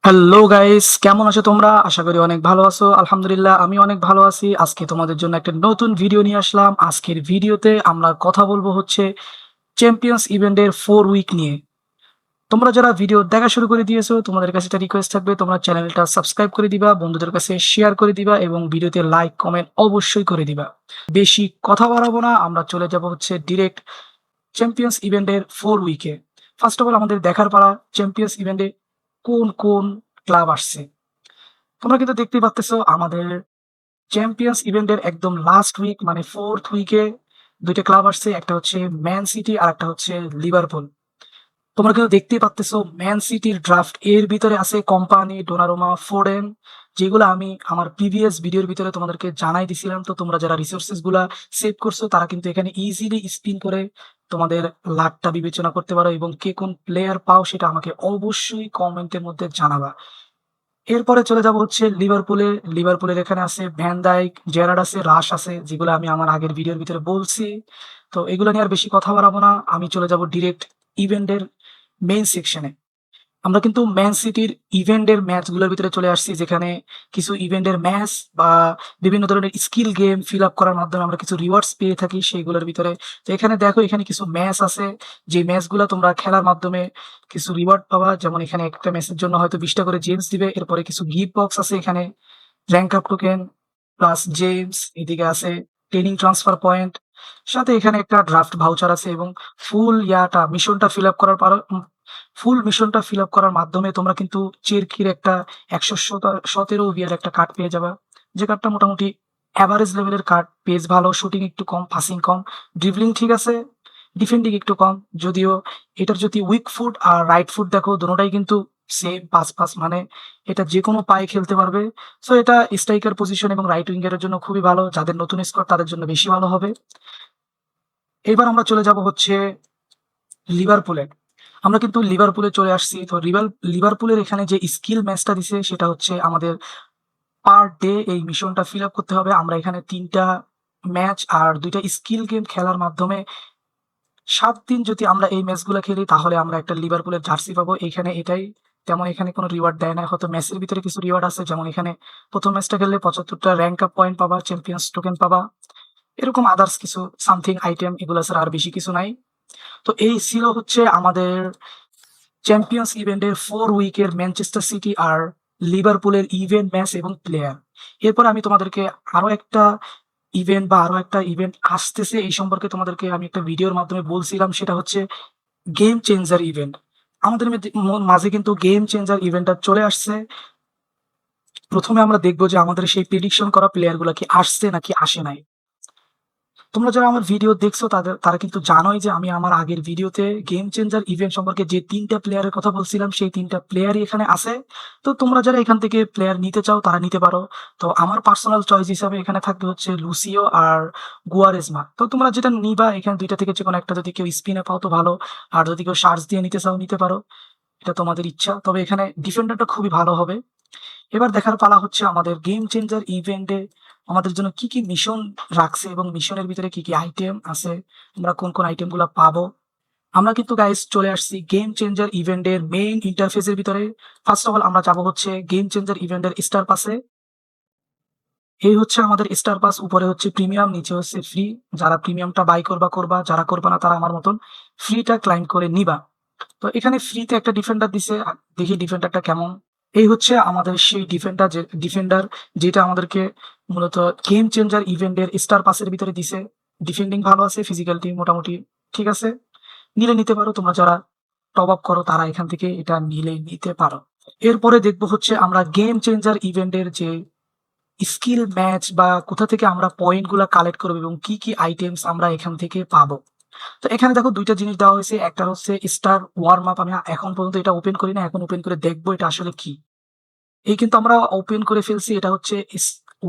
Hello guys, কেমন আছো তোমরা? আশা করি অনেক ভালো আছো। আলহামদুলিল্লাহ আমি অনেক ভালো আছি। আজকে তোমাদের জন্য একটা নতুন ভিডিও নিয়ে আসলাম। আজকের ভিডিওতে আমরা কথা বলবো হচ্ছে চ্যাম্পিয়ন্স ইভেন্টের 4 উইক নিয়ে। তোমরা যারা ভিডিও দেখা শুরু করে দিয়েছো, তোমাদের কাছে একটা রিকোয়েস্ট থাকবে, তোমরা চ্যানেলটা সাবস্ক্রাইব করে দিবা, বন্ধুদের কাছে শেয়ার করে দিবা এবং ভিডিওতে লাইক, কমেন্ট অবশ্যই করে দিবা। বেশি কথা বাড়াবো না, আমরা চলে যাব হচ্ছে ডিরেক্ট চ্যাম্পিয়ন্স ইভেন্টের 4 উইকে। ফার্স্ট অফ অল আমাদের দেখার পালা চ্যাম্পিয়ন্স ইভেন্টে কোন ক্লাব আসছে। তোমরা কিন্তু দেখতেই পারতেছো আমাদের চ্যাম্পিয়ন্স ইভেন্টের একদম লাস্ট উইক মানে 4th উইকে ২ টা ক্লাব আসছে। একটা হচ্ছে ম্যান সিটি আর একটা হচ্ছে লিভারপুল। তোমরা কিন্তু দেখতেই পারতেছো ম্যান সিটির ড্রাফট এর ভিতরে আছে কোম্পানি, ডোনারুমা, ফোডেন, যেগুলো আমি আমার প্রিভিয়াস ভিডিওর ভিতরে তোমাদেরকে জানাই দিছিলাম। তো তোমরা যারা রিসোর্সেস গুলা সেভ করছো তারা কিন্তু এখানে ইজিলি স্পিন করে তোমাদের লাকটা বিবেচনা করতে পারো এবং কে কোন প্লেয়ার পাও সেটা আমাকে অবশ্যই কমেন্টের মধ্যে জানাবা। এরপরে চলে যাব হচ্ছে লিভারপুলে। লিভারপুলের এখানে আছে ভ্যান ডাইক, জেরার্ড আছে, রাশ আছে, যেগুলো আমি আমার আগের ভিডিওর ভিতরে বলছি। তো এগুলো নিয়ে আর বেশি কথা বাড়াবো না। আমি চলে যাব ডিরেক্ট ইভেন্টের মেইন সেকশনে। আমরা কিন্তু ম্যান সিটির ইভেন্টের ম্যাচগুলোর ভিতরে চলে আসছি, যেখানে কিছু ইভেন্টের ম্যাচ বা বিভিন্ন ধরনের স্কিল গেম ফিল আপ করার মাধ্যমে আমরা কিছু রিওয়ার্ডস পেয়ে থাকি সেইগুলোর ভিতরে। তো এখানে দেখো, এখানে কিছু ম্যাচ আছে, যে ম্যাচগুলো তোমরা খেলার মাধ্যমে কিছু রিওয়ার্ড পাবা। যেমন এখানে একটা ম্যাচের জন্য হয়তো 20টা করে জেমস দিবে। এরপরে কিছু গিফট বক্স আছে এখানে, rank up token plus James, এদিকে আছে ট্রেনিং ট্রান্সফার পয়েন্ট, সাথে এখানে একটা ড্রাফট ভাউচার আছে এবং মিশনটা ফিল আপ করার পর ফুল মিশনটা ফিল আপ করার মাধ্যমে তোমরা কিন্তু চেরকির একটা ১১৭ বিয়ার একটা কার্ড পেয়ে যাবা। যে কার্ডটা মোটামুটি এভারেজ লেভেলের কার্ড, পেস ভালো, শুটিং একটু কম, পাসিং কম, ড্রিবলিং ঠিক আছে, ডিফেন্ডিং একটু কম। যদিও এটার যদি উইক ফুট আর রাইট ফুট দেখো, দোনোটাই কিন্তু সেম পাস মানে এটা যেকোনো পায়ে খেলতে পারবে। সো এটা স্ট্রাইকার পজিশন এবং রাইট উইঙ্গার এর জন্য খুবই ভালো। যাদের নতুন স্কোয়াড তাদের জন্য বেশি ভালো হবে। এবার আমরা চলে যাব হচ্ছে লিভারপুলে। আমরা কিন্তু লিভারপুলে চলে আসছি। তো লিভারপুলের এখানে যে স্কিল ম্যাচটা দিছে সেটা হচ্ছে আমাদের পার ডে এই মিশনটা ফিল আপ করতে হবে। আমরা এখানে ৩ টা ম্যাচ আর ২ টা স্কিল গেম খেলার মাধ্যমে ৭ দিন যদি আমরা এই ম্যাচগুলা খেলি তাহলে আমরা একটা লিভারপুলের জার্সি পাবো। এখানে এটাই, তেমন এখানে কোনো রিওয়ার্ড দেয় না। হয়তো ম্যাচের ভিতরে কিছু রিওয়ার্ড আছে, যেমন এখানে ১ম ম্যাচটা খেললে ৭৫ টা র‍্যাঙ্ক আপ পয়েন্ট পাবা, চ্যাম্পিয়ন্স টোকেন পাবা। এরকম আদার্স কিছু সামথিং আইটেম, এগুলা ছাড়া আর বেশি কিছু নাই। তো এই ছিল হচ্ছে আমাদের চ্যাম্পিয়ন্স ইভেন্টের 4 উইকের ম্যানচেস্টার সিটি আর লিভারপুলের ইভেন্ট ম্যাচ এবং প্লেয়ার। এরপর আমি তোমাদেরকে আরো একটা আরো একটা ইভেন্ট আসতেছে এই সম্পর্কে তোমাদেরকে আমি একটা ভিডিওর মাধ্যমে বলছিলাম, সেটা হচ্ছে গেম চেঞ্জার ইভেন্ট। আমাদের মাঝে কিন্তু গেম চেঞ্জার ইভেন্টটা চলে আসছে। প্রথমে আমরা দেখবো যে আমাদের সেই প্রেডিকশন করা প্লেয়ার গুলা কি আসছে নাকি আসে নাই। তোমরা যারা আমার ভিডিও দেখছো তারা কিন্তু জানোই যে আমি আমার আগের ভিডিওতে গেম চেঞ্জার ইভেন্ট সম্পর্কে যে ৩ টা প্লেয়ারের কথা বলছিলাম সেই ৩ টা প্লেয়ারই এখানে আছে। তো তোমরা যারা এখান থেকে প্লেয়ার নিতে চাও তারা নিতে পারো। তো আমার পার্সোনাল চয়েস হিসাবে এখানে থাকবে হচ্ছে লুসিও আর গুয়ারেজমা। তো তোমরা যেটা নিবা এখানে ২ টা থেকে যেকোনো একটা, যদি কেউ স্পিনে পাও তো ভালো। আর যদি কেউ শার্টস দিয়ে নিতে চাও নিতে পারো। এটা তোমাদের ইচ্ছা। তবে এখানে ডিফেন্ডারটা খুবই ভালো হবে। এবার দেখার পালা হচ্ছে আমাদের গেম চেঞ্জার ইভেন্টে আমাদের জন্য কি মিশন রাখছে এবং মিশনের ভিতরে কি আইটেম আছে, আমরা কোন আইটেম গুলা পাবো। আমরা কিন্তু গাইস চলে আসছি গেম চেঞ্জার ইভেন্টের মেইন ইন্টারফেসের ভিতরে। ফার্স্ট অফ অল আমরা যাবো হচ্ছে গেম চেঞ্জার ইভেন্টের স্টার পাসে। এই হচ্ছে আমাদের স্টার পাস, উপরে হচ্ছে প্রিমিয়াম, নিচে হচ্ছে ফ্রি। যারা প্রিমিয়ামটা বাই করবা, যারা করবা না তারা আমার মতন ফ্রিটা ক্লাইম করে নিবা। তো এখানে ফ্রিতে একটা ডিফেন্ডার দিছে, দেখি ডিফেন্ডারটা কেমন। এই হচ্ছে আমাদের সেই ডিফেন্ডার যেটা আমাদেরকে মূলত গেম চেঞ্জার ইভেন্টের স্টার পাসের ভিতরে দিছে। ডিফেন্ডিং ভালো আছে, ফিজিক্যালিটি মোটামুটি ঠিক আছে। নিলে নিতে পারো, তোমরা যারা টপ আপ করো তারা এখান থেকে এটা নিলে নিতে পারো। এরপরে দেখবো হচ্ছে আমরা গেম চেঞ্জার ইভেন্টের যে স্কিল ম্যাচ বা কোথা থেকে আমরা পয়েন্ট গুলা কালেক্ট করবো এবং কি আইটেমস আমরা এখান থেকে পাবো। তো এখানে দেখো ২ টা জিনিস দেওয়া হয়েছে। একটা হচ্ছে স্টার ওয়ার্ম আপ। আমি এখন পর্যন্ত এটা ওপেন করি না, এখন ওপেন করে দেখবো এটা আসলে কি। এই কিন্তু আমরা ওপেন করে ফেলছি। এটা হচ্ছে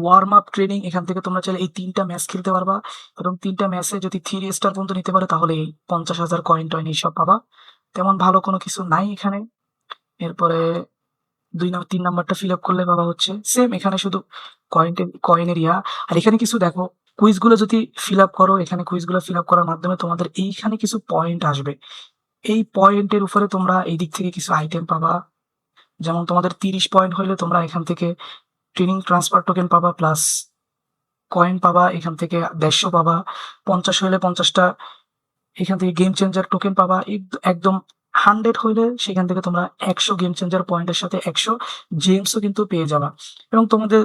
ওয়ার্ম আপ ট্রেনিং। এখান থেকে তোমরা চাইলে এই ৩ টা ম্যাচ খেলতে পারবা এবং ৩ টা ম্যাচে যদি 3 স্টার পর্যন্ত নিতে পারো তাহলে এই ৫০,০০০ কয়েন-টয়েন এইসব পাবা। তেমন ভালো কোনো কিছু নাই এখানে। এরপরে ৩ নাম্বারটা ফিল আপ করলে পাবা হচ্ছে সেম, এখানে শুধু কয়েনের ইয়া। আর এখানে কিছু দেখো, কুইজ গুলো যদি ফিল আপ করো, এখানে কুইজ গুলো ফিল আপ করার মাধ্যমে তোমাদের এইখানে কিছু পয়েন্ট আসবে। এই পয়েন্টের উপরে তোমরা এই দিক থেকে কিছু আইটেম পাবা। যেমন তোমাদের 30 পয়েন্ট হইলে তোমরা এখান থেকে ট্রেনিং ট্রান্সফার টোকেন পাবা, প্লাস কয়েন পাবা, এখান থেকে 150 পাবা। 50 হইলে 50টা এখান থেকে গেম চেঞ্জার টোকেন পাবা। একদম 100 হইলে সেখান থেকে তোমরা 100 গেম চেঞ্জার পয়েন্টের সাথে 100 জেমসও কিন্তু পেয়ে যাবা। এবং তোমাদের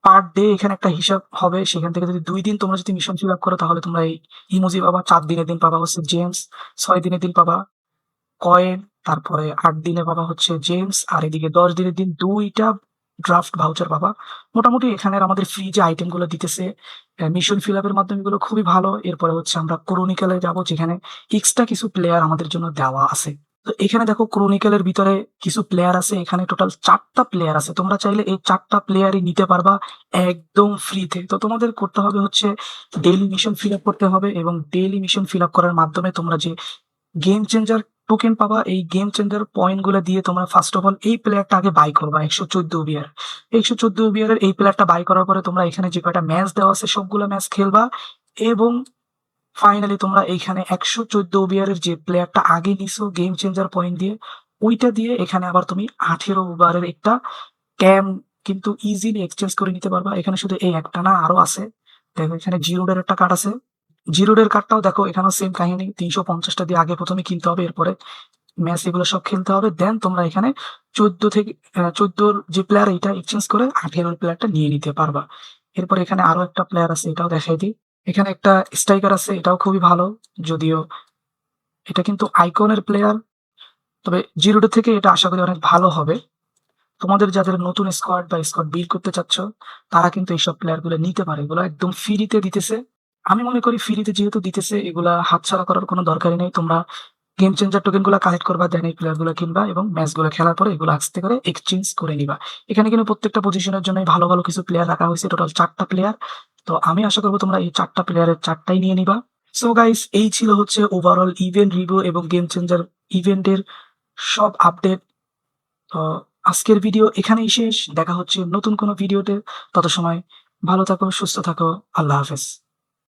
পার ডে এখানে একটা হিসাব হবে। সেখান থেকে যদি 2 দিন তোমরা যদি মিশন ফিল আপ করো তাহলে তোমরা এই ইমোজি পাবা। 4 দিনের দিন পাবা হচ্ছে জেমস, 6 দিনের দিন পাবা কয়েন, তারপরে 8 দিনে পাবা হচ্ছে জেমস, আর এদিকে 10 দিনের দিন 2টা ড্রাফট ভাউচার পাবা। মোটামুটি এখানের আমাদের ফ্রি যে আইটেমগুলো দিতেছে মিশন ফিল আপের মাধ্যমে, এগুলো খুবই ভালো। এরপরে হচ্ছে আমরা ক্রনিক্যালে যাবো, যেখানে এক্সট্রা কিছু প্লেয়ার আমাদের জন্য দেওয়া আছে। তো এখানে দেখো ক্রনিক্যালের ভিতরে কিছু প্লেয়ার আছে। এখানে টোটাল 4টা প্লেয়ার আছে। তোমরা চাইলে এই 4টা প্লেয়ারই নিতে পারবা একদম ফ্রিতে। তো তোমাদের করতে হবে হচ্ছে ডেইলি মিশন ফিল আপ করতে হবে, এবং ডেইলি মিশন ফিল আপ করার মাধ্যমে তোমরা যে গেম চেঞ্জার টোকেন পাবা, এই গেম চেঞ্জার পয়েন্ট গুলো দিয়ে তোমরা ফার্স্ট অফ অল এই প্লেয়ারটা আগে বাই করবা। 114 বিয়ার, 114 বিয়ারের এই প্লেয়ারটা বাই করার পরে তোমরা এখানে যে কয়টা ম্যাচ দেওয়া আছে সবগুলো ম্যাচ খেলবা, এবং ফাইনালি তোমরা এইখানে 114 ওভারের যে প্লেয়ারটা আগে নিছো গেম চেঞ্জার পয়েন্ট দিয়ে, ওইটা দিয়ে এখানে আবার তুমি 18 ওভারের একটা ক্যাম কিন্তু ইজিলি এক্সচেঞ্জ করে নিতে পারবা। এখানে শুধু এই একটা না, আরো আছে। দেখো এখানে জিরোডের একটা কার্ড আছে। জিরোডের কার্ডটাও দেখো, এখানেও সেম কাহিনী। 350টা দিয়ে আগে প্রথমে কিনতে হবে, এরপরে ম্যাচ এগুলো সব খেলতে হবে। দেন তোমরা এখানে 14 যে প্লেয়ার এইটা এক্সচেঞ্জ করে 18 প্লেয়ারটা নিয়ে নিতে পারবা। এরপর এখানে আরো একটা প্লেয়ার আছে, এটাও দেখাই দিই। এখানে একটা স্ট্রাইকার আছে, এটাও খুবই ভালো। যদিও এটা কিন্তু আইকনের প্লেয়ার, তবে জিরোডে থেকে এটা আশা করি অনেক ভালো হবে। তোমাদের যাদের নতুন স্কোয়াড বা স্কোয়াড বিল্ড করতে চাচ্ছ, তারা কিন্তু এইসব প্লেয়ার গুলো নিতে পারে। এগুলো একদম ফ্রিতে দিতেছে। আমি মনে করি ফ্রিতে যেহেতু দিতেছে, এগুলা হাতছাড়া করার কোনো দরকারই নেই। তোমরা গেম চেঞ্জার টোকেন গুলা কালেক্ট করবা, দেন এই প্লেয়ার গুলো কিনবা, এবং ম্যাচ গুলো খেলার পরে এগুলো আস্তে করে এক্সচেঞ্জ করে নিবা। এখানে কিন্তু প্রত্যেকটা পজিশনের জন্য ভালো ভালো কিছু প্লেয়ার রাখা হয়েছে, টোটাল 4টা প্লেয়ার। তো আমি আশা করবো তোমরা এই 4টা প্লেয়ারের 4টাই নিয়ে নিবা। সো গাইস, এই ছিল হচ্ছে ওভারঅল ইভেন্ট রিভিউ এবং গেম চেঞ্জার ইভেন্টের সব আপডেট। তো আজকের ভিডিও এখানেই শেষ। দেখা হচ্ছে নতুন কোনো ভিডিওতে। তত সময় ভালো থাকো, সুস্থ থাকো। আল্লাহ হাফেজ।